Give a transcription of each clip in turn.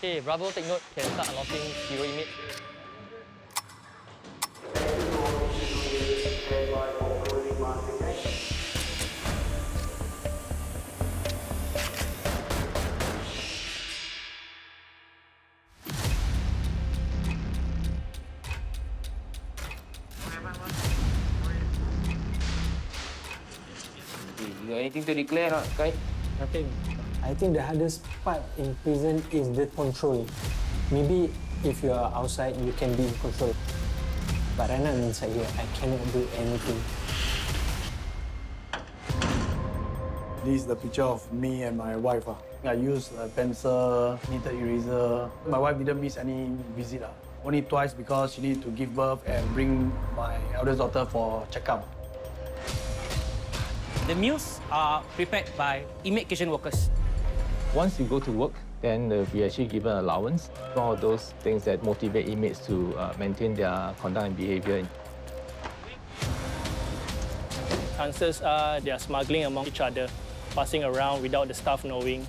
Okay, Bravo, take note. Can start unlocking hero inmate. You got anything to declare or not, Khai? Nothing. I think the hardest part in prison is the control. Maybe if you are outside, you can be in control. But right now I'm inside here, I cannot do anything. This is the picture of me and my wife. I used a pencil, knitted eraser. My wife didn't miss any visit. Only twice because she needed to give birth and bring my eldest daughter for checkup. The meals are prepared by inmate kitchen workers. Once you go to work, then we actually given allowance. One of those things that motivate inmates to maintain their conduct and behavior. Chances are they are smuggling among each other, passing around without the staff knowing.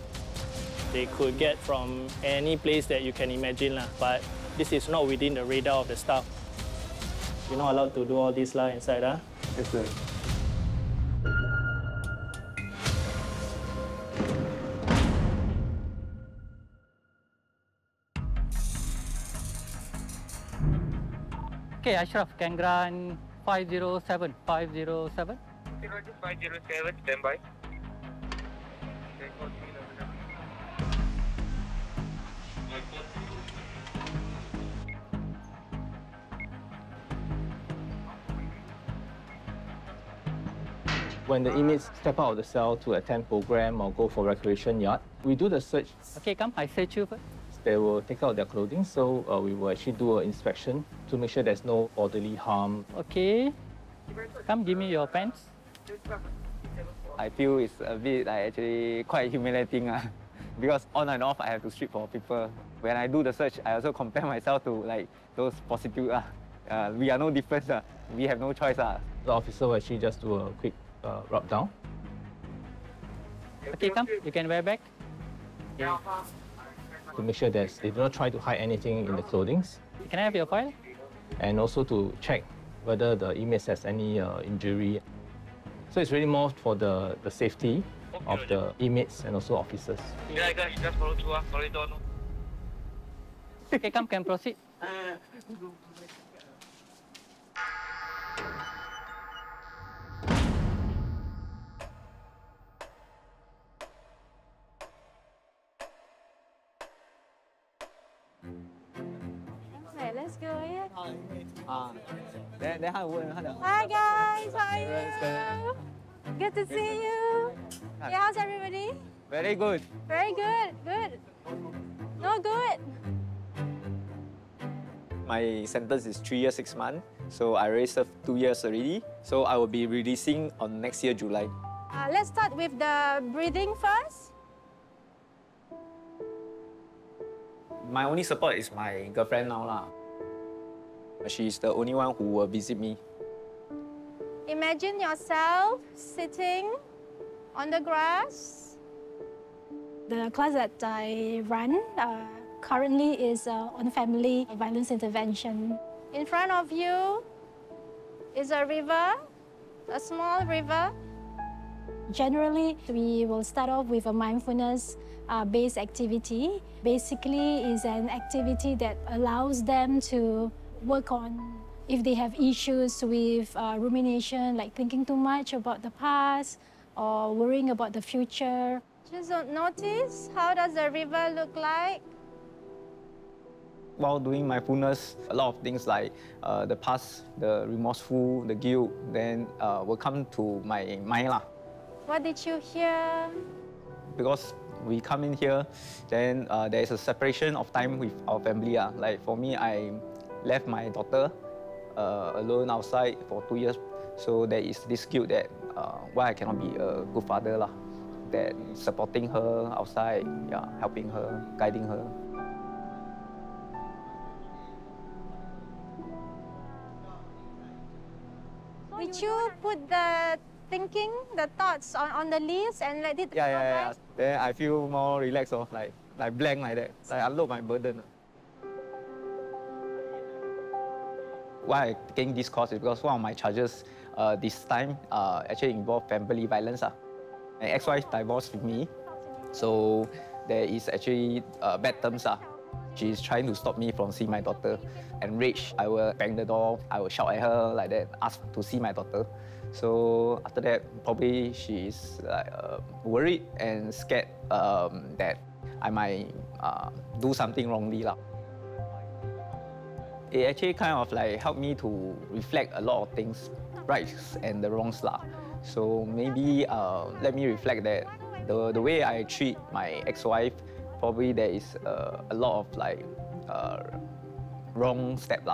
They could get from any place that you can imagine, but this is not within the radar of the staff. You're not allowed to do all this inside. Yes, sir. Okay, Ashraf, can grant 507. 507. 507, stand by. When the inmates step out of the cell to attend program or go for recreation yard, we do the search. Okay, come, I search you first. They will take out their clothing, so we will actually do an inspection to make sure there's no bodily harm. Okay. Come, give me your pants. I feel it's a bit actually quite humiliating because on and off I have to strip for people. When I do the search, I also compare myself to those prostitutes. We are no different. We have no choice. The officer will actually just do a quick rub down. Okay, come, you can wear back. Yeah. To make sure that they do not try to hide anything in the clothing. Can I have your file? And also to check whether the inmates has any injury. So it's really more for the safety of the inmates and also officers. Yeah, guys, just follow through. Follow it on. Okay, come, can proceed. Let's go ahead. Hi guys, how are you? Good to see you. Yeah, how's everybody? Very good. Very good, good. No good. My sentence is 3 years, 6 months. So I already served 2 years already. So I will be releasing on next year, July. Let's start with the breathing first. My only support is my girlfriend now. She's the only one who will visit me. Imagine yourself sitting on the grass. The class that I run currently is on family violence intervention. In front of you is a river, a small river. Generally, we will start off with a mindfulness-based activity. Basically, is an activity that allows them to work on if they have issues with rumination, like thinking too much about the past or worrying about the future. Just notice, how does the river look like? While doing mindfulness, a lot of things like the past, the remorseful, the guilt, then will come to my mind. What did you hear? Because we come in here, then there is a separation of time with our family. Like for me, I left my daughter alone outside for 2 years. So there is this guilt that why I cannot be a good father. That supporting her outside, helping her, guiding her. Did you put the thinking, the thoughts on the list and let it Yeah. Then I feel more relaxed. Like like blank like that. Like unload my burden. Why I taking this course is because one of my charges this time actually involved family violence. My ex-wife divorced with me, so there is actually bad terms. She's trying to stop me from seeing my daughter. Enraged, I will bang the door, I will shout at her like that, ask to see my daughter. So after that, probably she's like, worried and scared that I might do something wrongly. It actually kind of like helped me to reflect a lot of things, rights and the wrongs. So maybe let me reflect that the way I treat my ex-wife, probably there is a lot of like wrong step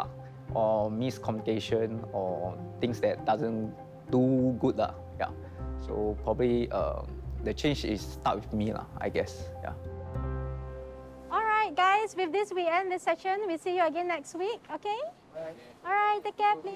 or miscommunication or things that doesn't do good Yeah. So probably the change is start with me I guess. Yeah. All right, guys. With this, we end this session. We'll see you again next week. Okay? All right. Take care, please.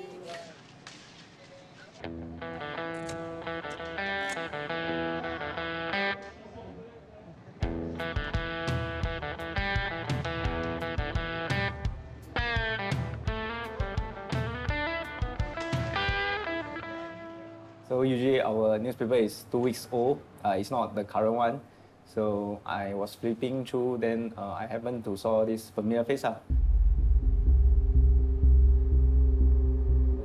So usually our newspaper is 2 weeks old. It's not the current one. So I was flipping through, then I happened to saw this familiar face.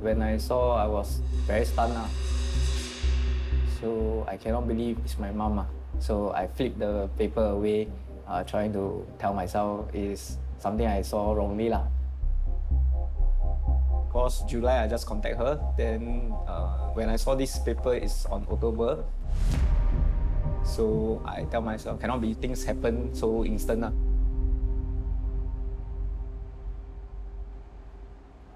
When I saw, I was very stunned. So I cannot believe it's my mom. So I flipped the paper away, trying to tell myself it's something I saw wrongly. Because July, I just contact her. Then when I saw this paper, it's on October. So I tell myself, cannot be things happen so instant.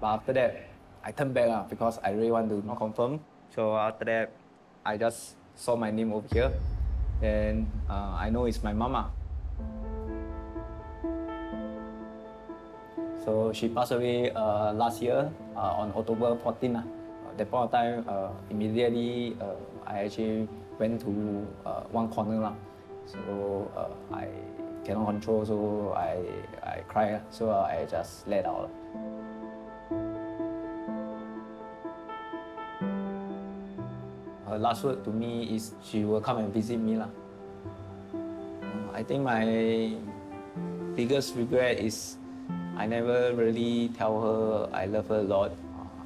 But after that, I turned back because I really want to not confirm. So after that, I just saw my name over here. Then I know it's my mama. So she passed away last year on October 14. At that point of time, immediately I actually went to one corner. So I cannot control, so I cry. So I just let out. Her last word to me is she will come and visit me. I think my biggest regret is I never really tell her I love her a lot.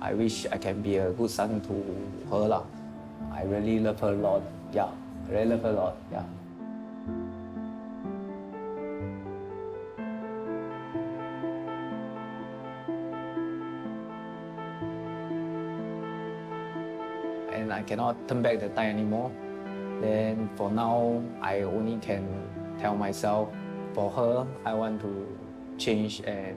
I wish I can be a good son to her. I really love her a lot. Yeah, I really love her a lot. Yeah. And I cannot turn back the time anymore. Then for now, I only can tell myself, for her, I want to change and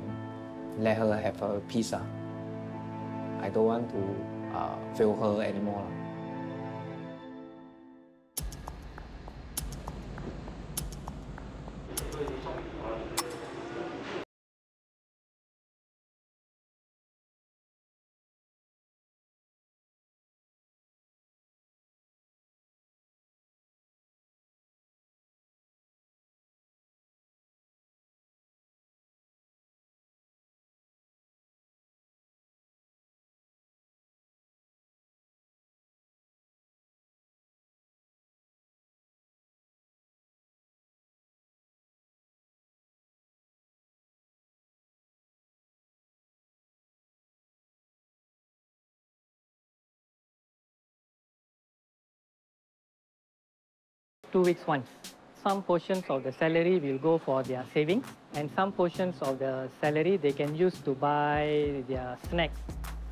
let her have her peace. I don't want to fail her anymore. Two weeks once. Some portions of the salary will go for their savings, and some portions of the salary they can use to buy their snacks.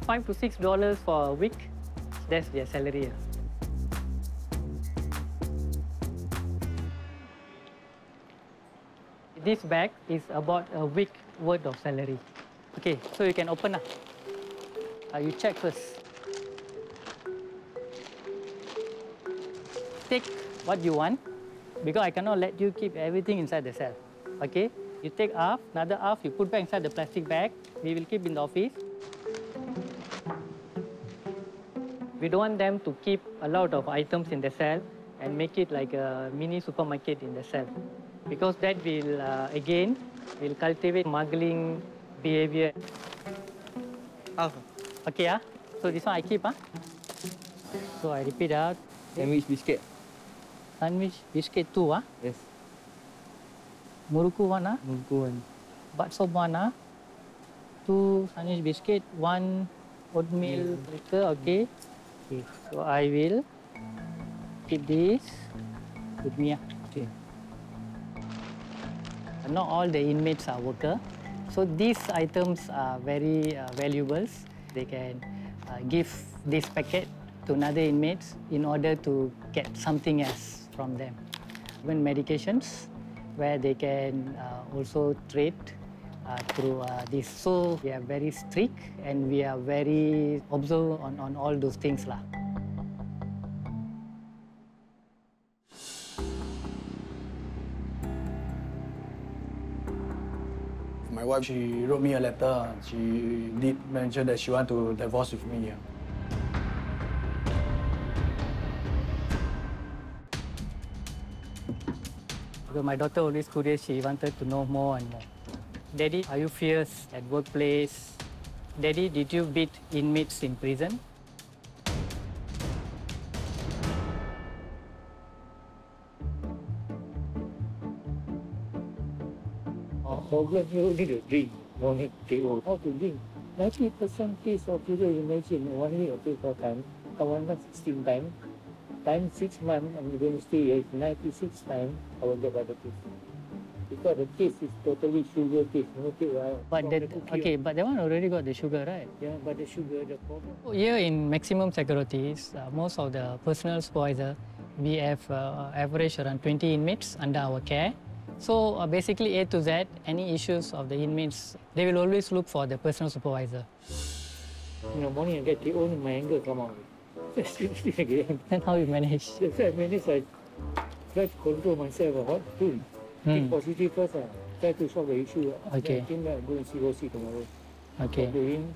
$5 to $6 for a week, that's their salary. This bag is about a week worth of salary. Okay, so you can open up. You check first. Take what you want, because I cannot let you keep everything inside the cell. Okay? You take half, another half, you put back inside the plastic bag. We will keep in the office. We don't want them to keep a lot of items in the cell and make it like a mini supermarket in the cell. because that will, again, will cultivate smuggling behavior. Okay, so this one I keep. So I repeat. Sandwich biscuit. Sandwich biscuit 2. Yes. Muruku 1. Muruku 1. Bakso 1. 2 sandwich biscuit, 1 oatmeal liquor. Okay. So I will keep this with me. Okay. Not all the inmates are worker, so these items are very valuable. They can give this packet to another inmates in order to get something else from them. Even medications, where they can also trade through this. So we are very strict and we are very observant on all those things. My wife, she wrote me a letter. She did mention that she wants to divorce with me. So my daughter always curious, she wanted to know more and more. Daddy, are you fierce at workplace? Daddy, did you beat inmates in prison? Problem you need to drink, no need to how to drink. 90% case of people, imagine 1 week or 2 4 times, 1 month 16 times, times 6 months, I'm going to stay here 96 times, I will get other case. Because the case is totally sugar case, no case. But that one already got the sugar, right? Yeah, but the sugar, the problem. Here in maximum securities, most of the personal supervisor, we have average around 20 inmates under our care. So basically A to Z, any issues of the inmates, they will always look for the personal supervisor. In the morning I get the own, my anger come out. Seriously again. Then how you manage? That's why I manage, I try to control myself what to do. Think positive first, try to solve the issue. Okay. Then I came back, go and see Rosie tomorrow. Okay. Talk to him,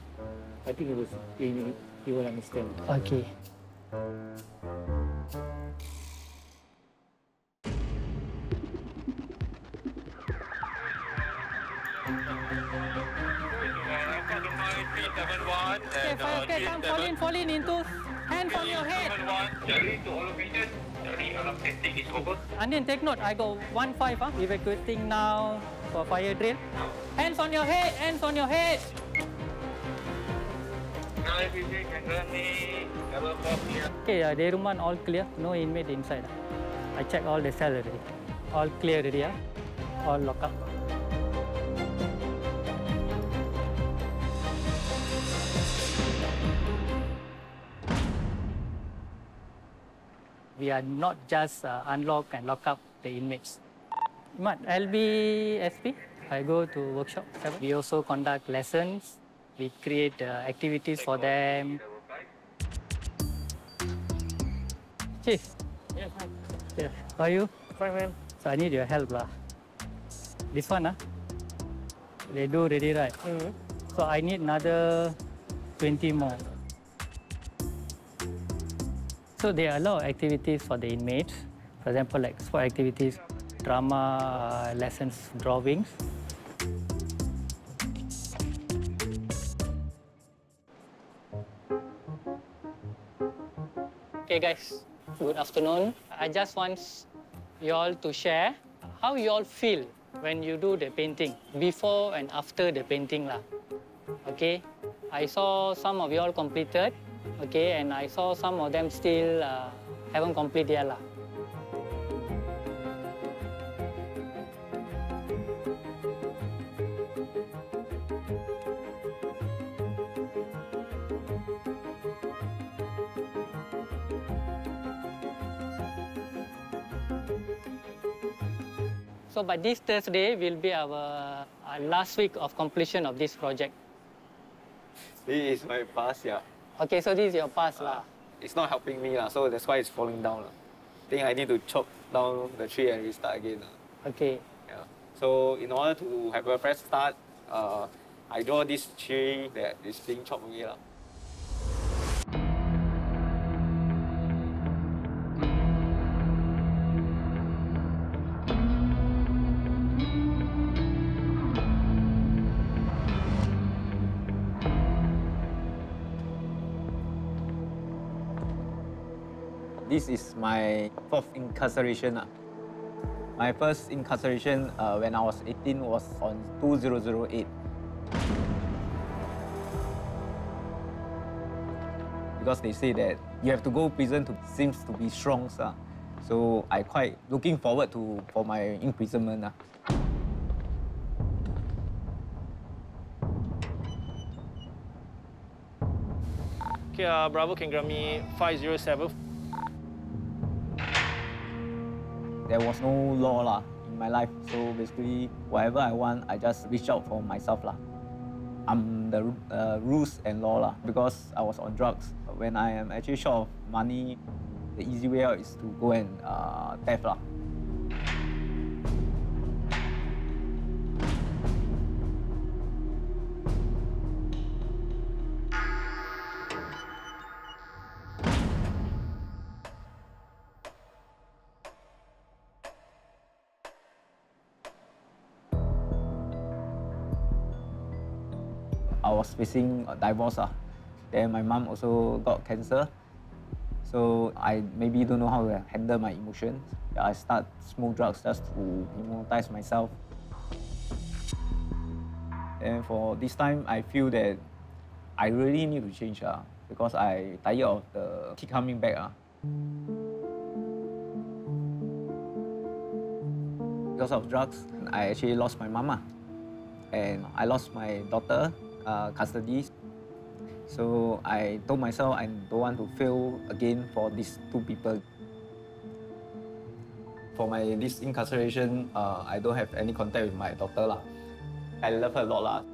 I think he will understand. Okay. Okay, come fall in into hands on your head. Onion, take note, I go 1-5, evacuating now for fire drill. Hands on your head, hands on your head. Okay, day room 1 all clear, no inmate inside. I check all the cell already. All clear already, all lock up. We are not just unlock and lock up the inmates. LBSP, I go to workshop. We also conduct lessons. We create activities for them. Chief. Yes, hi. Yeah. How are you? Fine, man. So I need your help. This one, they do already, right? So I need another 20 more. So there are a lot of activities for the inmates. For example, like sport activities, drama, lessons, drawings. Okay guys, good afternoon. I just want you all to share how you all feel when you do the painting, before and after the painting. Okay, I saw some of you all completed. Okay, and I saw some of them still haven't completed yet. So by this Thursday will be our last week of completion of this project. This is my past, yeah. Okay, so this is your past. It's not helping me, so that's why it's falling down. I think I need to chop down the tree and restart again. Okay. Yeah. So in order to have a fresh start, I draw this tree that is being chopped away. This is my 4th incarceration. My first incarceration when I was 18 was on 2008. Because they say that you have to go prison to seems to be strong, so I quite looking forward for my imprisonment. Okay, Bravo can grant me 507. There was no law in my life, so basically whatever I want, I just reach out for myself. I'm the rules and law because I was on drugs. When I am actually short of money, the easy way out is to go and theft. I was facing a divorce. Then my mom also got cancer. So I maybe don't know how to handle my emotions. I start smoke drugs just to immobilize myself. And for this time, I feel that I really need to change because I tired of the keep coming back. Because of drugs, I actually lost my mama. And I lost my daughter custody. So I told myself I don't want to fail again for these 2 people. For this incarceration, I don't have any contact with my daughter. I love her a lot.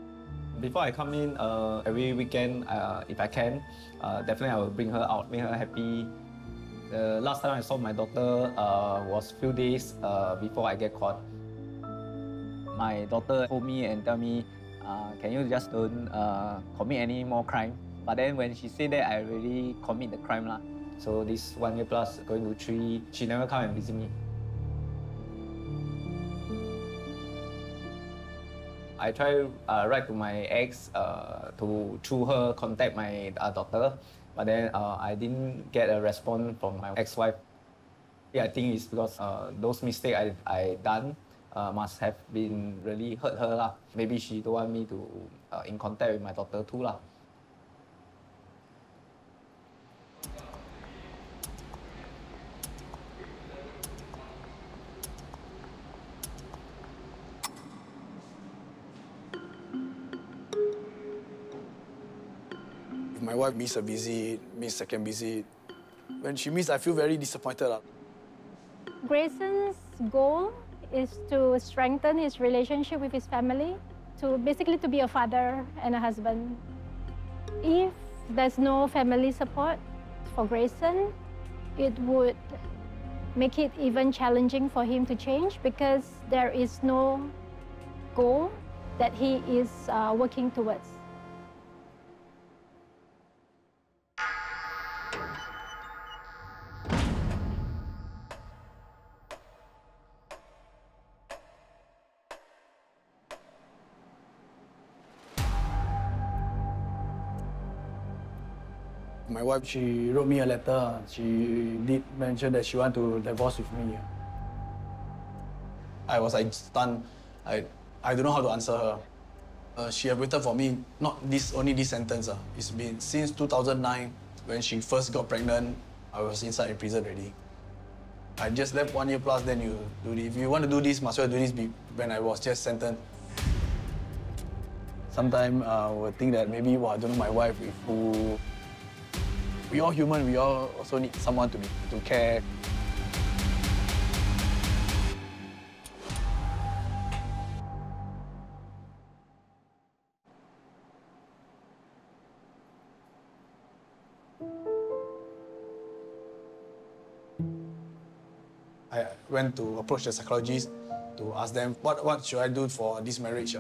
Before I come in, every weekend, if I can, definitely I will bring her out, make her happy. The last time I saw my daughter was a few days before I get caught. My daughter told me and tell me, can you just don't commit any more crime? But then when she said that, I really commit the crime. So this 1 year plus, going to 3, she never come and visit me. I try write to my ex to through her contact my daughter, but then I didn't get a response from my ex-wife. Yeah, I think it's because those mistakes I done must have been really hurt her. Maybe she don't want me to in contact with my daughter too. If my wife miss a visit, miss second visit, when she miss, I feel very disappointed. Grayson's goal is to strengthen his relationship with his family, to basically to be a father and a husband. If there's no family support for Grayson, it would make it even challenging for him to change because there is no goal that he is working towards. My wife, she wrote me a letter. She did mention that she want to divorce with me. I was stunned. I don't know how to answer her. She have waited for me, not only this sentence. It's been since 2009, when she first got pregnant, I was inside in prison already. I just left 1 year plus, then you do this. If you want to do this, must well do this when I was just sentenced. Sometimes I would think that maybe, I don't know my wife, who... We all human, we all also need someone to care. I went to approach the psychologist to ask them, what should I do for this marriage?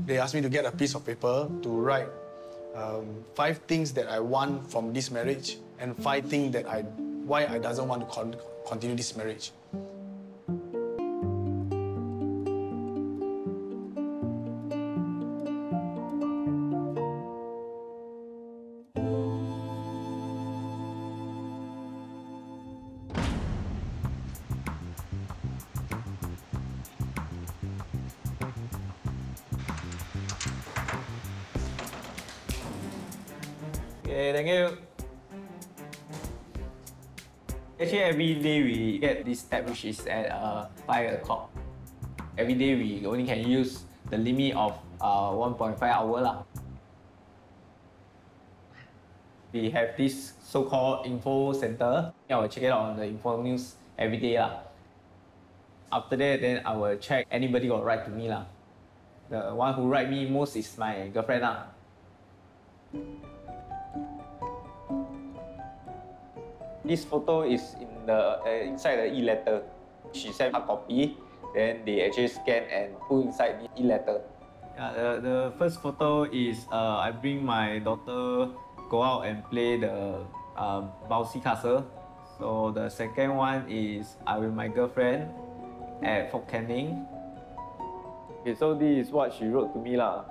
They asked me to get a piece of paper to write 5 things that I want from this marriage and 5 things that why I doesn't want to continue this marriage. Okay, thank you. Actually, every day we get this tab which is at 5 o'clock. Every day we only can use the limit of 1.5 hour lah. We have this so-called info center. I will check it out on the info news every day lah. After that, then I will check anybody got write to me lah. The one who write me most is my girlfriend lah. This photo is in the inside the e-letter. She sent a copy, then they actually scan and put inside the e-letter. Yeah, the first photo is I bring my daughter go out and play the bouncy castle. So the second one is I with my girlfriend at Fort Canning. Okay, so this is what she wrote to me lah.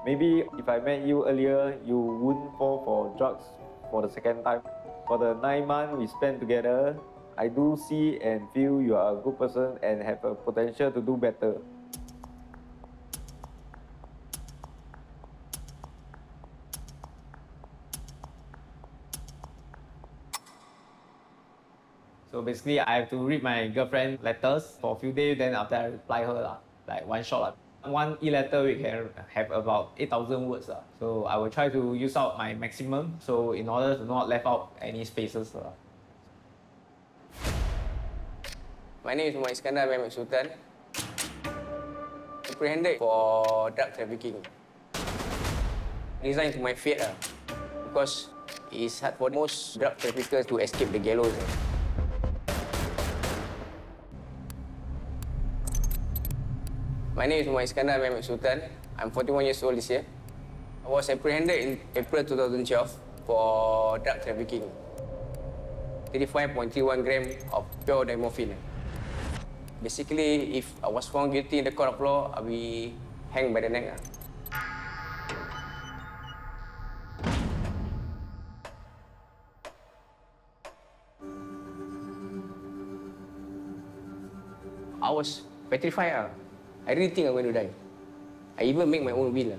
Maybe if I met you earlier, you wouldn't fall for drugs for the second time. For the 9 months we spent together, I do see and feel you are a good person and have a potential to do better. So basically, I have to read my girlfriend letters for a few days, then after I reply her lah, like one shot lah. One e-letter we can have about 8,000 words lah. So I will try to use out my maximum, so in order to not left out any spaces lah. My name is Iskandar Sultan. Apprehended for drug trafficking. Resigned to my fate lah, because it's hard for most drug traffickers to escape the gallows. My name is Iskandar Sultan. I'm 41 years old this year. I was apprehended in April 2012 for drug trafficking. 35.31 grams of pure diamorphine. Basically, if I was found guilty in the court of law, I'll be hanged by the neck. I was petrified. I really think I'm going to die. I even make my own will.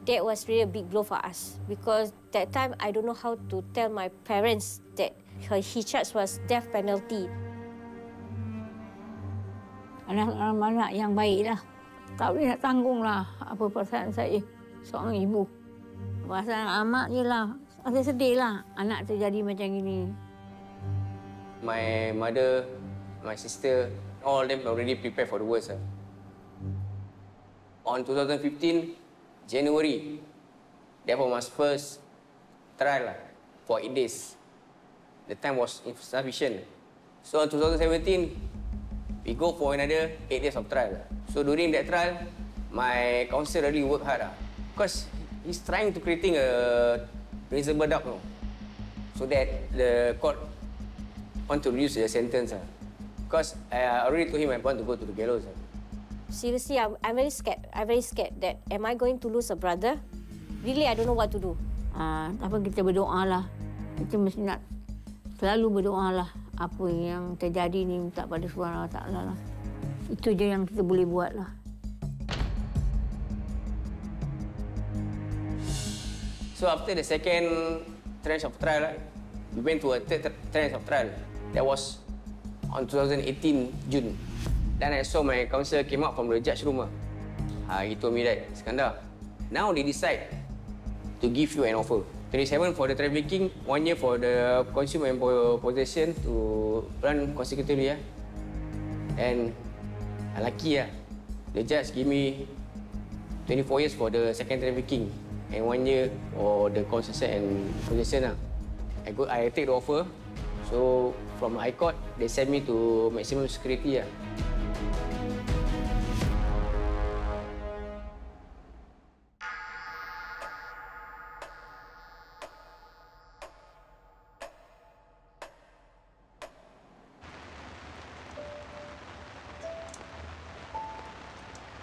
That was really a big blow for us because that time I don't know how to tell my parents that he charged was death penalty. Anak-anak yang baiklah. Tak boleh nak tanggunglah apa perasaan saya seorang ibu. Perasaan amat je lah. Saya sedih lah anak terjadi macam ini. My mother, my sister, all of them already prepared for the worst. On 2015, January, that was my first trial for 8 days. The time was insufficient. So in 2017, we go for another 8 days of trial. So during that trial, my counsel really worked hard because he's trying to creating a reasonable doubt, so that the court want to reduce the sentence. Because I already told him I want to go to the gallows. Seriously, I'm very scared. I'm very scared that am I going to lose a brother? Really, I don't know what to do. Apa kita berdoalah. Kita mesti nak selalu berdoalah. Apa yang terjadi ni minta pada Subhanahu Wa Taala lah. Itu je yang kita boleh buat lah. So after the second tranche of trial, we went to a third tranche of trial. That was on 2018 June. Then I saw my counsel came out from the judge room. He told me that, Iskandar, now they decide to give you an offer. 27 for the trafficking, 1 year for the consumer and possession to run consecutively. And lucky, the judge gave me 24 years for the second trafficking and 1 year for the consumption and possession. I take the offer. So from High Court, they sent me to maximum security.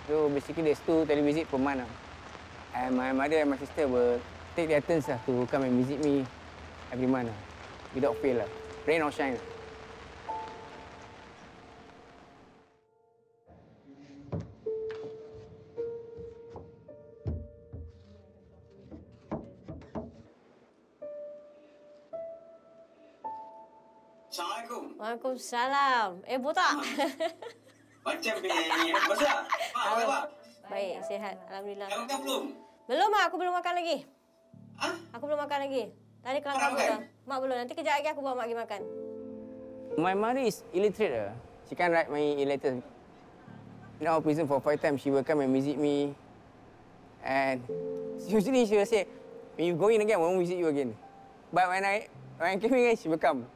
So basically, there's 2 televisit per month. And my mother and my sister will take their turns to come and visit me every month without fail. Rain or shine. Assalamualaikum. Waalaikumsalam. Botak. Macam ni, besar. Apa? Baik, sihat. Alhamdulillah. Dah makan belum? Belum, Mak. Aku belum makan lagi. Aku belum makan lagi. Tadi kelang kabut dah. Mak belum. Nanti kejap lagi aku bawa Mak pergi makan. My mother is illiterate. She can't write my letters. In our prison for 5 times, she will come and visit me. And usually she will say, when you go in again, I won't visit you again. But when I came in, she will come.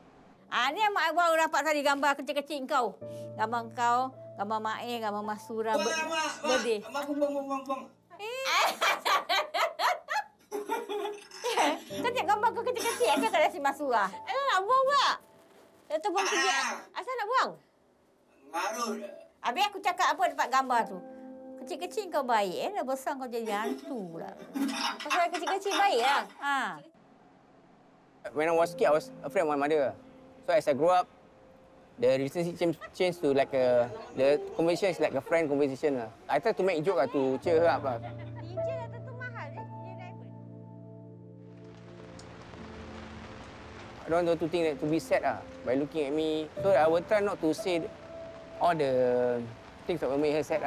Ni Mak baru dapat tadi gambar kecil-kecil kau. Gambar kau, gambar Mak gambar Mas Surah. Birthday. Mak, buang. Kau tengok gambar kau kecil-kecil, kau tak ada si Mas Surah. Nak buang tak? Itu buang kerja. Asal nak buang? Ngaruh. Habis aku cakap apa dapat gambar tu. Kecil-kecil kau baik, dah besar kau jadi hantu pula. Pasal kecil-kecil baik lah. When I was kid, I was afraid of my mother. So as I grew up, the relationship changed to like the conversation is like a friend conversation. I try to make joke to cheer her up. Ninja dah tentu mahal I don't want to think that to be sad by looking at me. So I will try not to say all the things that will make her sad.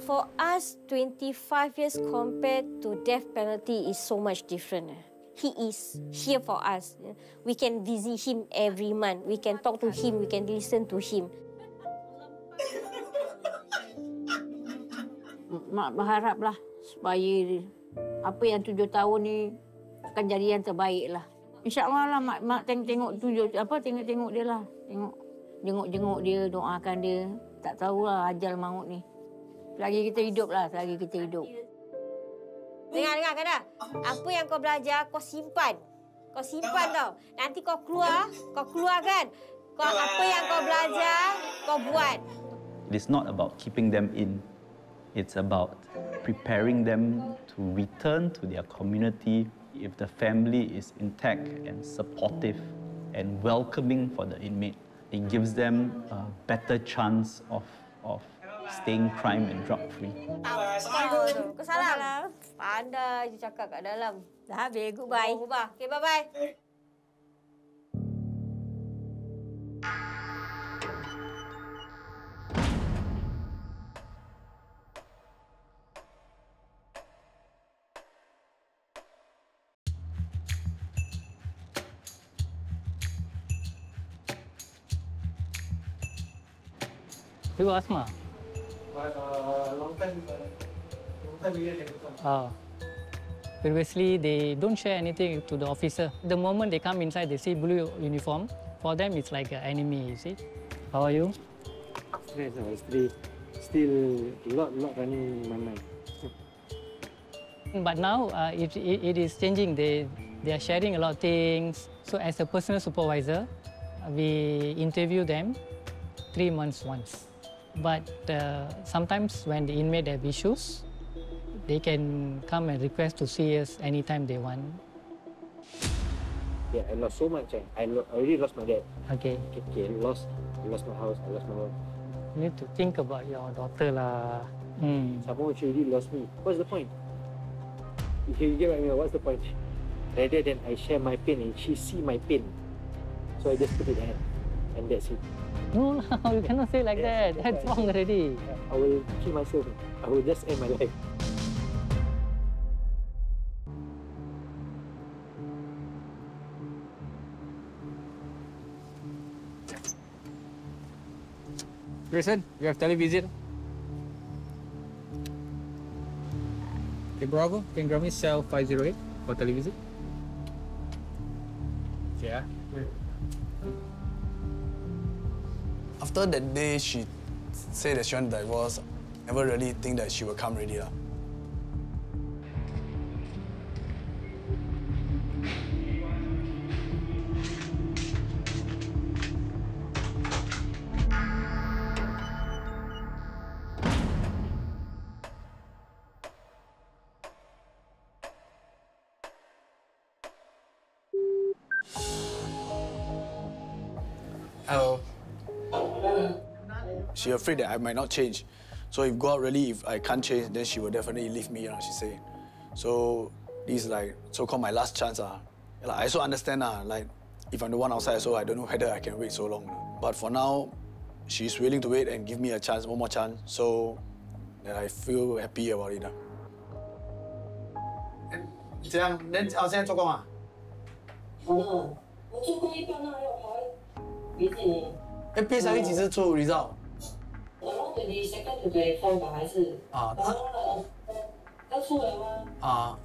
For us, 25 years compared to death penalty is so much different. He is here for us. We can visit him every month. We can talk to him. We can listen to him. Mak berharaplah supaya apa yang 7 tahun ni akan jadi yang terbaik lah. InsyaAllah lah mak tengok dia lah. Jenguk dia, doakan dia. Tak tahulah ajal maut ni. Selagi kita hidup lah, selagi kita hidup. Dengar Kanda. Apa yang kau belajar, kau simpan. Kau simpan tau. Nanti kau keluar kan. Apa yang kau belajar, kau buat. It is not about keeping them in. It's about preparing them to return to their community. If the family is intact and supportive and welcoming for the inmate, it gives them a better chance of staying crime and drug free. Assalamualaikum. Salam. Pandai je cakap kat dalam. Dah habis, goodbye. Okay, bye-bye. You Asma? Long time Previously, they don't share anything to the officer. The moment they come inside, they see blue uniform. For them, it's like an enemy, you see. How are you? Still a lot running in my mind. But now, it is changing. They are sharing a lot of things. So as a personal supervisor, we interview them 3 months once. But sometimes when the inmate have issues, they can come and request to see us anytime they want. Yeah, I lost so much. I already lost my dad. Okay. I lost my house. I lost my wife. You need to think about your daughter lah. Someone she already lost me. What's the point? You get what I mean? What's the point? Rather than I share my pain and she see my pain, so I just put it there, and that's it. No, you cannot say like that. That's wrong already. I will kill myself. I will just end my life. Graceson, you have television. Okay, Bravo, can you grab me cell 508 for television? Yeah. After that day, she said that she wanted divorce. Never really think that she would come already. Hello. She afraid that I might not change. So if God really, if I can't change, then she will definitely leave me, she say. So this is like so-called my last chance. Like, I also understand, like If I'm the one outside, so I don't know whether I can wait so long. But for now, she's willing to wait and give me a chance, one more chance. So I feel happy about it. 这样，恁现在做工啊？我做工一般啊，要跑毕竟。毕业几时出 result？ 22nd to 24吧，还是？啊，要出了吗？啊。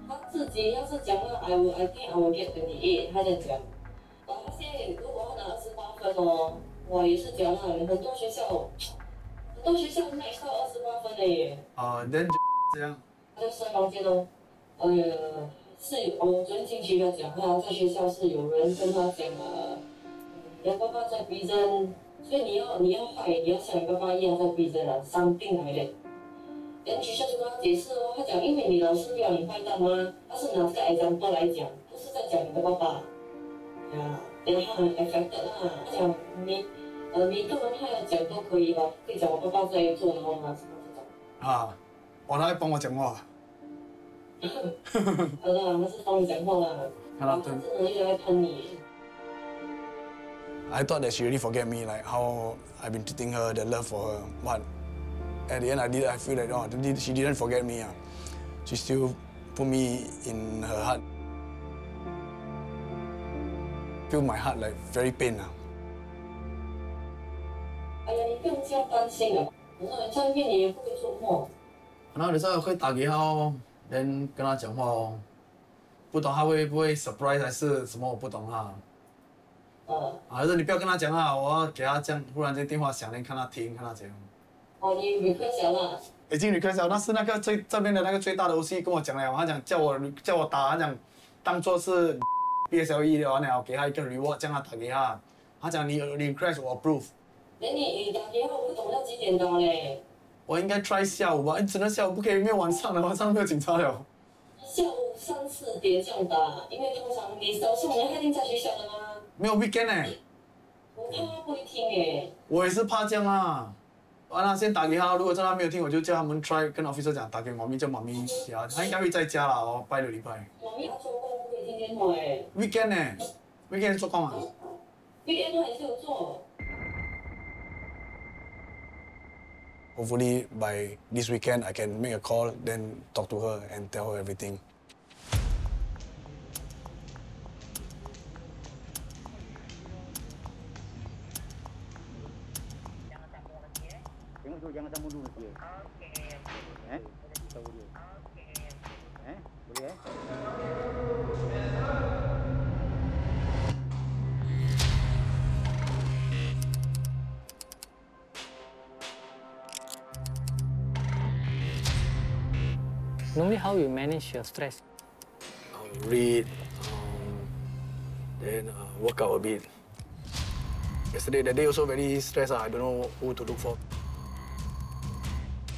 他自己要是讲了 I think I will get 28，他这样讲。他现在如果他拿28分哦，我也是讲了，很多学校 max 到28分的耶。啊，人这样。在睡房间哦，是有，我昨天进去要讲，他在学校是有人跟他讲你爸爸在 prison， 所以你要坏，你要像你爸爸一样在 prison 了，something like that。跟学校就跟他解释哦，他讲因为你老师不要你坏蛋吗？他是拿这个 example 来讲，不是在讲你的爸爸。啊，然后他很 affected 啦，他讲你个人他要讲都可以吧，可以讲我爸爸在做的话什么这种。啊，他来帮我讲话。好啦，他是帮你讲话啦。好了，他真的一直在喷你。I thought that she really forget me, like how I've been treating her, the love for her. But at the end, I feel like she didn't forget me. She still put me in her heart. Feel my heart like very pain. 哎呀，你不用这样担心啊！我在面你也不会做梦。然后有时候会打给他哦，跟他讲话哦，不懂他会不会 surprise 还是什么，我不懂哈。还是你不要跟他讲啊，我要给他这样，忽然间电话响，你看他听，看他讲。哦，你 request 了啦？已经 request 了，但是那个这边的那个最大的 OC 跟我讲了，他讲叫我打，他讲当做是 BSLE 的话，然后给他一个 reward， 叫他打给他。他讲你 request 我 approve。你打给他，我不懂要几点打嘞？我应该 try 下午吧，只能下午不可以，没有晚上的，晚上没有警察了。下午3、4点这样打，因为通常你早上人一定在学校的吗？没有 weekend 我怕他不会听我也是怕这样啊。完了，先打给他，如果真的没有听，我就叫他们 try 跟 officer 讲，打给妈咪，叫妈咪呀，他应该会在家啦哦，拜6礼拜。妈咪做工不可以听电话weekend weekend 做工啊 ？weekend 还是有做。Hopefully by this weekend I can make a call, then talk to her and tell her everything. Jangan sambung dulu dia. Okey. Tahu dia. Okey. Boleh Normally, how you manage your stress? Read, then work out a bit. Yesterday, that day also very stressed. I don't know who to look for.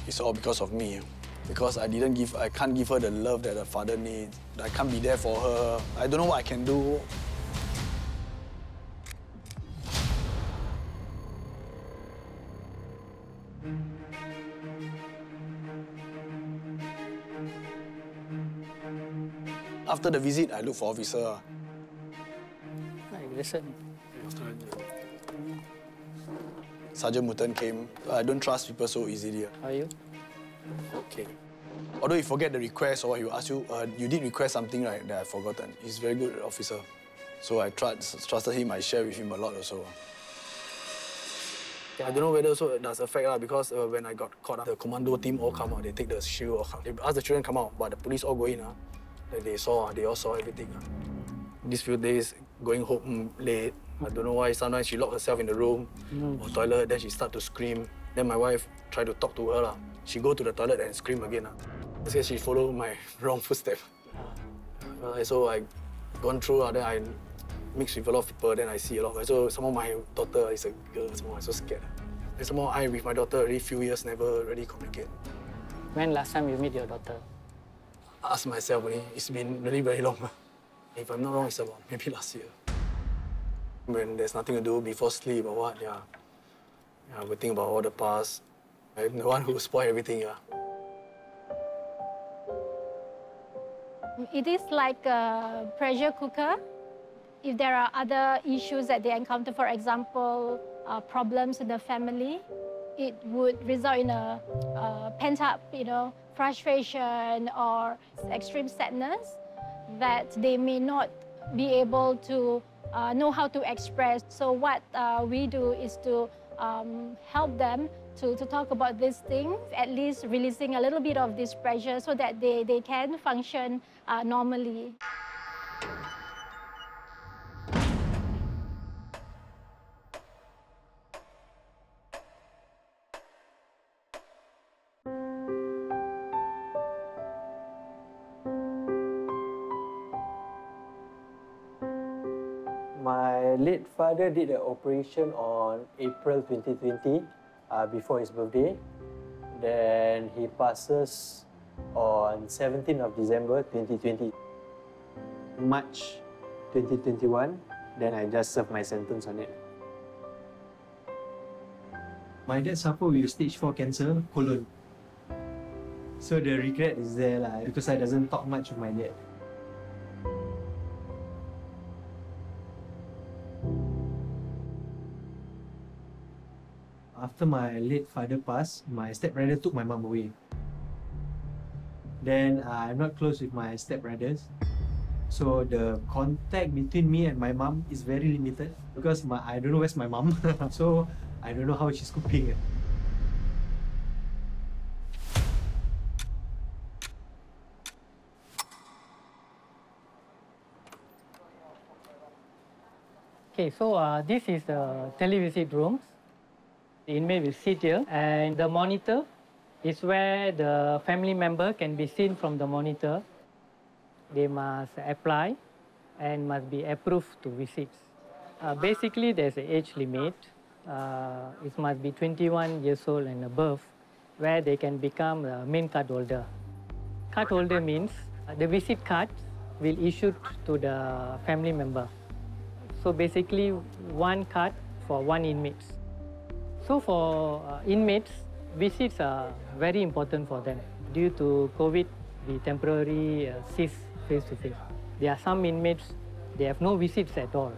It's all because of me. Because I can't give her the love that her father needs. I can't be there for her. I don't know what I can do. After the visit, I look for officer. Hi, Graceson. Sergeant Mutan came. I don't trust people so easily. How are you? Okay. Although he forget the request or he will ask you, you did request something right that I've forgotten. He's a very good officer. So I trusted him, I share with him a lot also. I don't know whether also it does affect because when I got caught, the commando team all come out, they take the shield, they ask the children come out, but the police all go in. They all saw everything. These few days, going home late, I don't know why, sometimes she locked herself in the room or toilet, then she start to scream. Then my wife tried to talk to her. She go to the toilet and scream again. Because she followed my wrong footstep. So I gone through, then I mix with a lot of people, then I see a lot. So some of my daughter is a girl, I'm so scared. And some more I with my daughter already few years never really communicate. When last time you meet your daughter? I ask myself, it's been really very long. If I'm not wrong, it's about maybe last year. When there's nothing to do before sleep or what, I would think about all the past. I'm the one who spoiled everything. It is like a pressure cooker. If there are other issues that they encounter, for example, problems in the family, it would result in a pent-up, frustration or extreme sadness that they may not be able to know how to express. So what we do is to help them to talk about these things, at least releasing a little bit of this pressure so that they can function normally. My late father did an operation on April 2020 before his birthday. Then he passes on 17th of December 2020. March 2021, then I just served my sentence on it. My dad suffered with stage 4 cancer, colon. So the regret is there because I doesn't talk much with my dad. After my late father passed, my stepbrother took my mom away. Then I'm not close with my stepbrothers. So the contact between me and my mom is very limited because I don't know where's my mom. So I don't know how she's coping. Okay, so this is the televisit rooms. The inmate will sit here, and the monitor is where the family member can be seen from the monitor. They must apply and must be approved to visits. Basically, there's an age limit. It must be 21 years old and above, where they can become the main card holder. Card holder means the visit card will issue to the family member. So basically, one card for one inmate. So for inmates, visits are very important for them. Due to COVID, we temporarily cease face-to-face. There are some inmates, they have no visits at all.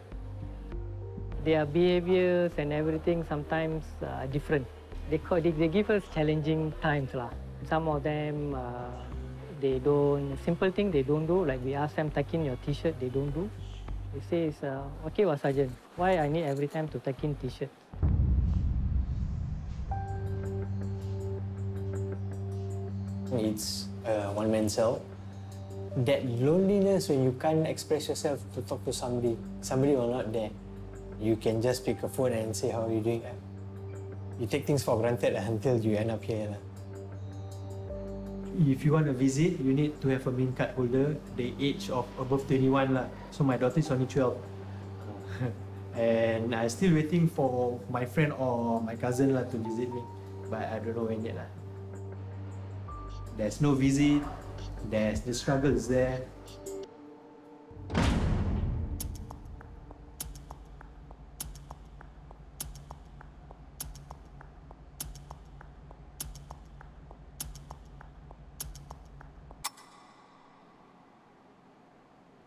Their behaviors and everything sometimes are different. They give us challenging times. Some of them, they don't, simple thing they don't do, like we ask them, tuck in your t-shirt, they don't do. They say, okay, Sergeant, why I need every time to tuck in t-shirt? It's a one-man cell. That loneliness when you can't express yourself to talk to somebody will not there. You can just pick a phone and say, how are you doing? You take things for granted until you end up here. If you want to visit, you need to have a main card holder, the age of above 21. So my daughter is only 12. And I'm still waiting for my friend or my cousin to visit me. But I don't know when yet. There's no visit, the struggle is there.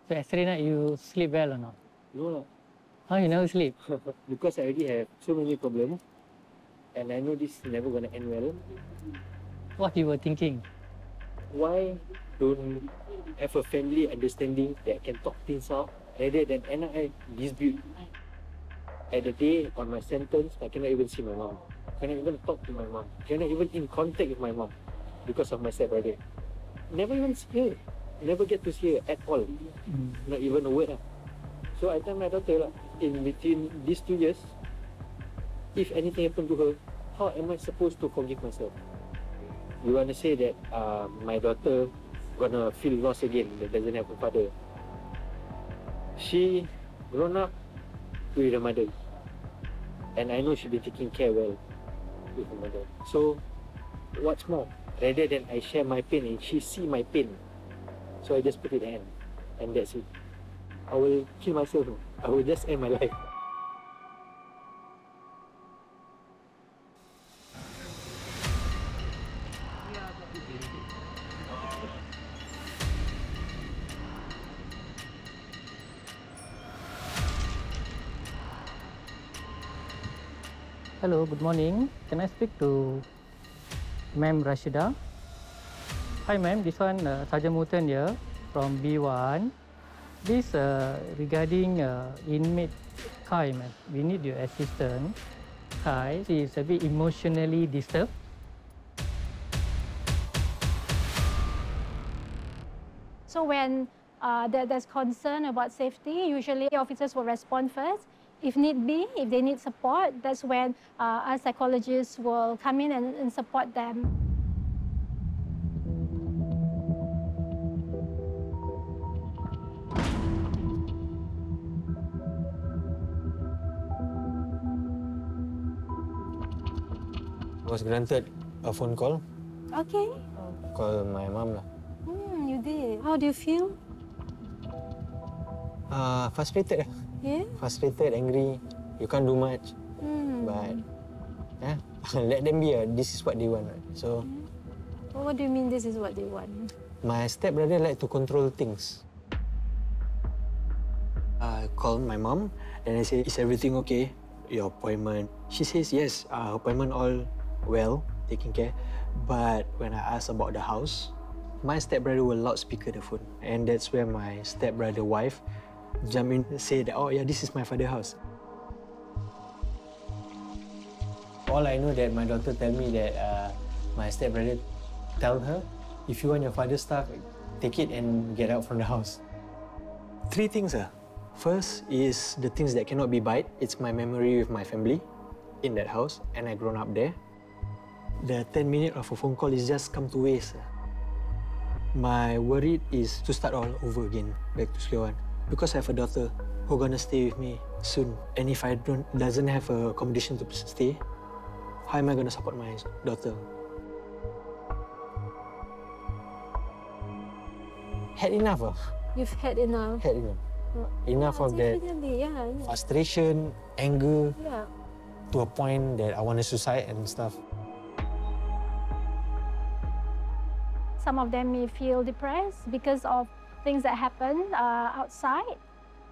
So yesterday night you sleep well or not? No. How you never sleep? Because I already have so many problems and I know this is never going to end well. What you were thinking? Why don't have a family understanding that can talk things out rather than end up dispute? At the day on my sentence, I cannot even see my mom. I cannot even talk to my mom. I cannot even in contact with my mom because of my stepbrother. Never even see her. Never get to see her at all. Not even a word. So I tell my daughter, in between these 2 years, if anything happened to her, how am I supposed to forgive myself? You want to say that my daughter gonna feel lost again, that doesn't have a father. She grown up with her mother, and I know she'll be taking care well with her mother. So what's more, rather than I share my pain and she see my pain, so I just put it in, and that's it. I will kill myself. I will just end my life. Hello, good morning. Can I speak to Ma'am Rashida? Hi ma'am, this one Sergeant Muten here from B1. This regarding inmate Khai, ma'am. We need your assistance. Khai, she is a bit emotionally disturbed. So when there's concern about safety, usually officers will respond first. If need be, if they need support, that's when us psychologists will come in and support them. I was granted a phone call. Okay. Call my mom lah. You did. How do you feel? Frustrated. Yeah? Frustrated, angry. You can't do much. But let them be. This is what they want. So. Well, what do you mean this is what they want? My stepbrother like to control things. I called my mom and I said, "Is everything okay? Your appointment?" She says, "Yes, appointment all well, taking care." But when I asked about the house, my stepbrother will loudspeaker the phone. And that's where my stepbrother wife jump in and say that, "Oh yeah, this is my father's house." All I know that my daughter tell me that my stepbrother tell her, if you want your father's stuff, take it and get out from the house. 3 things. First is the things that cannot be bought. It's my memory with my family in that house, and I grown up there. The 10 minutes of a phone call is just come to waste. My worry is to start all over again, back to square one. Because I have a daughter who's gonna stay with me soon. And if I doesn't have a accommodation to stay, how am I gonna support my daughter? Had enough. You've had enough. Had enough. Enough of that yeah. frustration, anger, Yeah. to a point that I want to suicide and stuff. Some of them may feel depressed because of things that happen outside,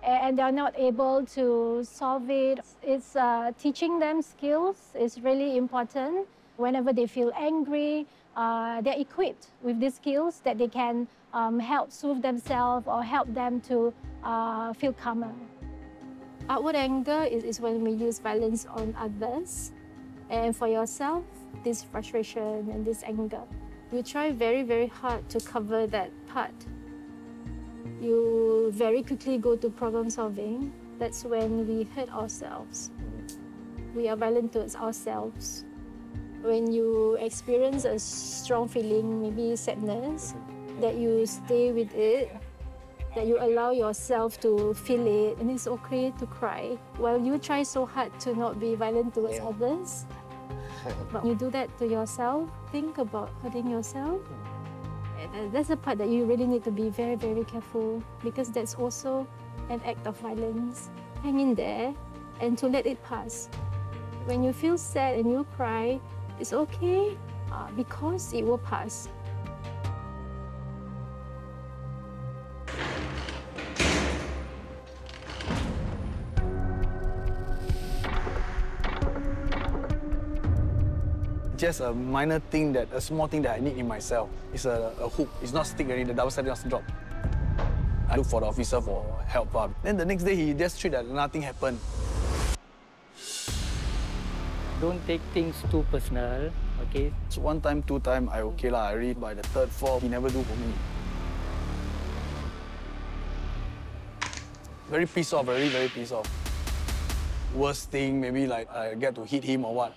and they're not able to solve it. It's teaching them skills is really important. Whenever they feel angry, they're equipped with these skills that they can help soothe themselves or help them to feel calmer. Outward anger is when we use violence on others, and for yourself, this frustration and this anger. You try very, very hard to cover that part. You very quickly go to problem solving. That's when we hurt ourselves. We are violent towards ourselves. When you experience a strong feeling, maybe sadness, that you stay with it, that you allow yourself to feel it, and it's okay to cry. While you try so hard to not be violent towards others, but you do that to yourself, think about hurting yourself. And that's the part that you really need to be very, very careful, because that's also an act of violence. Hang in there and to let it pass. When you feel sad and you cry, it's okay because it will pass. Just a minor thing, a small thing that I need in myself. It's a hook. It's not stick already, the double-sided doesn't drop. I look for the officer for help. Then the next day, he just treat that nothing happened. Don't take things too personal, okay? So 1 time, 2 time, I okay lah. I read by the 3rd, 4th, he never do for me. Very pissed off, very, very pissed off. Worst thing, maybe like I get to hit him or what.